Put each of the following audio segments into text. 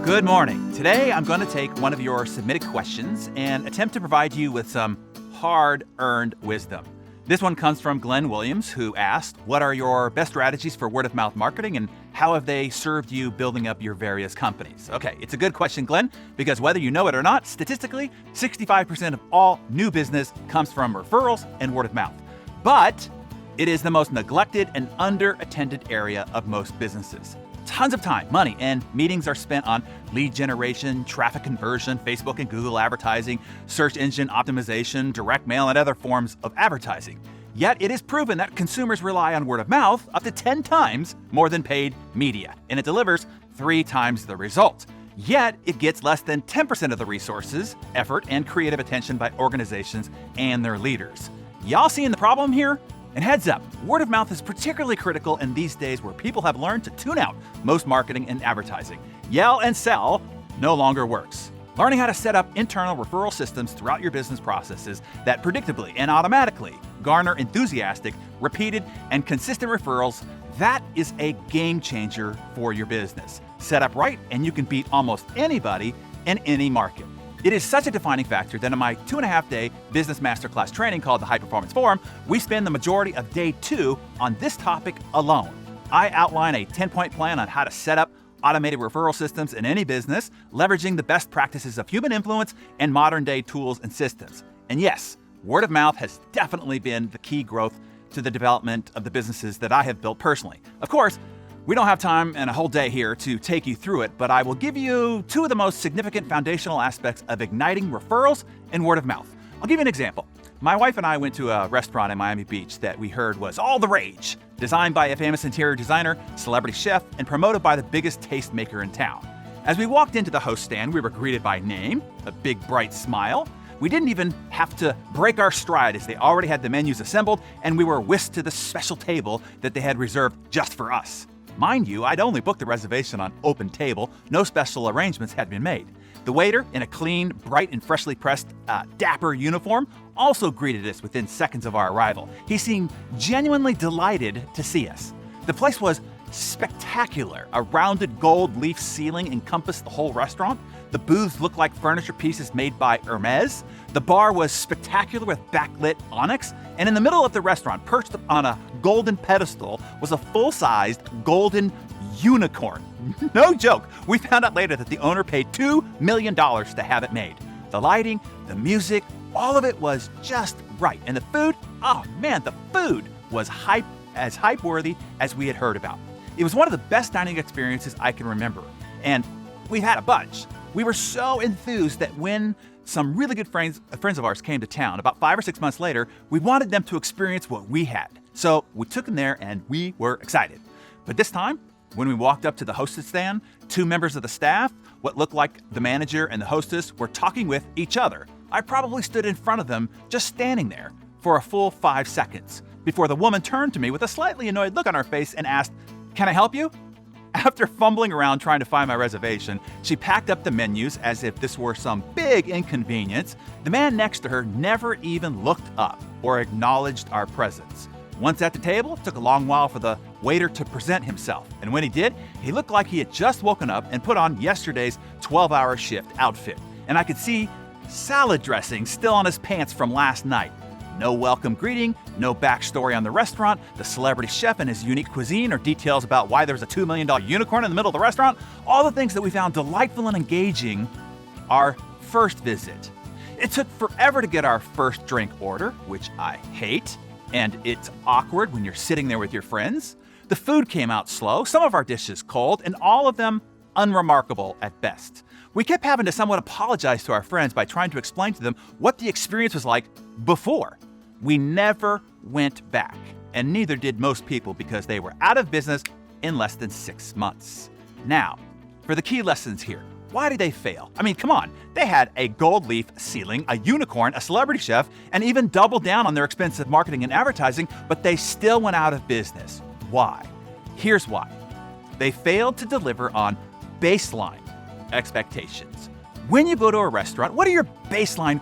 Good morning. Today, I'm going to take one of your submitted questions and attempt to provide you with some hard-earned wisdom. This one comes from Glenn Williams, who asked, what are your best strategies for word-of-mouth marketing and how have they served you building up your various companies? Okay, it's a good question, Glenn, because whether you know it or not, statistically, 65% of all new business comes from referrals and word of mouth. But it is the most neglected and under-attended area of most businesses. Tons of time, money, and meetings are spent on lead generation, traffic conversion, Facebook and Google advertising, search engine optimization, direct mail, and other forms of advertising. Yet it is proven that consumers rely on word of mouth up to 10 times more than paid media, and it delivers 3 times the result. Yet it gets less than 10% of the resources, effort, and creative attention by organizations and their leaders. Y'all seeing the problem here? And heads up, word of mouth is particularly critical in these days where people have learned to tune out most marketing and advertising. Yell and sell no longer works. Learning how to set up internal referral systems throughout your business processes that predictably and automatically garner enthusiastic, repeated, and consistent referrals, that is a game changer for your business. Set up right, and you can beat almost anybody in any market. It is such a defining factor that in my 2.5-day business masterclass training called the High Performance Forum, we spend the majority of day 2 on this topic alone. I outline a 10-point plan on how to set up automated referral systems in any business, leveraging the best practices of human influence and modern-day tools and systems. And yes, word of mouth has definitely been the key growth to the development of the businesses that I have built personally. Of course, we don't have time and a whole day here to take you through it, but I will give you 2 of the most significant foundational aspects of igniting referrals and word of mouth. I'll give you an example. My wife and I went to a restaurant in Miami Beach that we heard was all the rage, designed by a famous interior designer, celebrity chef, and promoted by the biggest tastemaker in town. As we walked into the host stand, we were greeted by name, a big bright smile. We didn't even have to break our stride as they already had the menus assembled, and we were whisked to the special table that they had reserved just for us. Mind you, I'd only booked the reservation on open table. No special arrangements had been made. The waiter, in a clean, bright, and freshly pressed, dapper uniform, also greeted us within seconds of our arrival. He seemed genuinely delighted to see us. The place was spectacular. A rounded gold leaf ceiling encompassed the whole restaurant. The booths looked like furniture pieces made by Hermes. The bar was spectacular with backlit onyx. And in the middle of the restaurant, perched on a golden pedestal, was a full-sized golden unicorn. No joke. We found out later that the owner paid $2 million to have it made. The lighting, the music, all of it was just right. And the food, oh man, the food was as hype-worthy as we had heard about. It was one of the best dining experiences I can remember. And we've had a bunch. We were so enthused that when some really good friends of ours came to town about 5 or 6 months later, we wanted them to experience what we had. So we took them there and we were excited. But this time, when we walked up to the hostess stand, 2 members of the staff, what looked like the manager and the hostess, were talking with each other. I probably stood in front of them, just standing there, for a full 5 seconds, before the woman turned to me with a slightly annoyed look on her face and asked, "Can I help you?" After fumbling around trying to find my reservation, she packed up the menus as if this were some big inconvenience. The man next to her never even looked up or acknowledged our presence. Once at the table, it took a long while for the waiter to present himself. And when he did, he looked like he had just woken up and put on yesterday's 12-hour shift outfit. And I could see salad dressing still on his pants from last night. No welcome greeting, no backstory on the restaurant, the celebrity chef and his unique cuisine, or details about why there was a $2 million unicorn in the middle of the restaurant. All the things that we found delightful and engaging our first visit. It took forever to get our first drink order, which I hate, and it's awkward when you're sitting there with your friends. The food came out slow, some of our dishes cold, and all of them unremarkable at best. We kept having to somewhat apologize to our friends by trying to explain to them what the experience was like before. We never went back, and neither did most people because they were out of business in less than 6 months. Now, for the key lessons here. Why did they fail? I mean, come on. They had a gold leaf ceiling, a unicorn, a celebrity chef, and even doubled down on their expensive marketing and advertising, but they still went out of business. Why? Here's why. They failed to deliver on baseline expectations. When you go to a restaurant, what are your baseline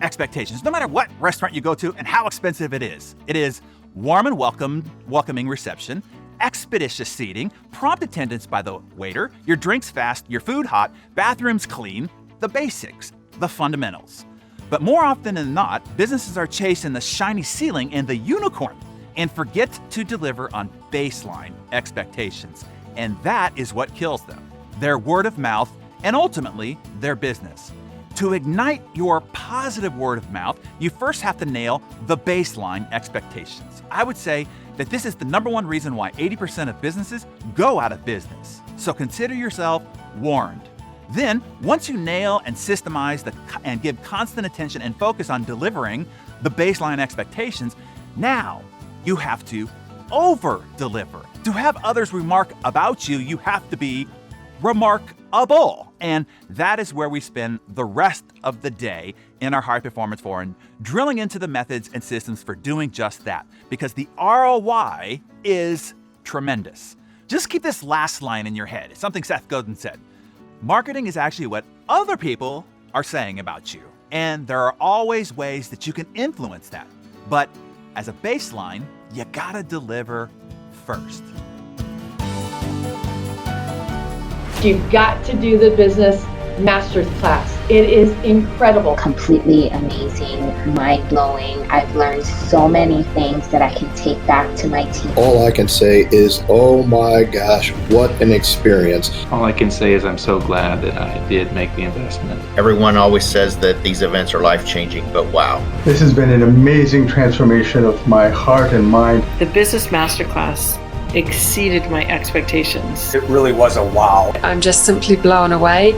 expectations? No matter what restaurant you go to and how expensive it is. It is warm and welcoming reception, expeditious seating, prompt attendance by the waiter, your drinks fast, your food hot, bathrooms clean, the basics, the fundamentals. But more often than not, businesses are chasing the shiny ceiling and the unicorn and forget to deliver on baseline expectations. And that is what kills them, their word of mouth and ultimately their business. To ignite your positive word of mouth, you first have to nail the baseline expectations. I would say that this is the number one reason why 80% of businesses go out of business. So consider yourself warned. Then, once you nail and systemize and give constant attention and focus on delivering the baseline expectations, now you have to over-deliver. To have others remark about you, you have to be remarkable. And that is where we spend the rest of the day in our High Performance Forum, drilling into the methods and systems for doing just that, because the ROI is tremendous. Just keep this last line in your head. It's something Seth Godin said. Marketing is actually what other people are saying about you. And there are always ways that you can influence that. But as a baseline, you gotta deliver first. You've got to do the business master's class. It is incredible. Completely amazing, mind-blowing. I've learned so many things that I can take back to my team. All I can say is, oh my gosh, what an experience. All I can say is I'm so glad that I did make the investment. Everyone always says that these events are life-changing, but wow. This has been an amazing transformation of my heart and mind. The business masterclass exceeded my expectations. It really was a wow. I'm just simply blown away.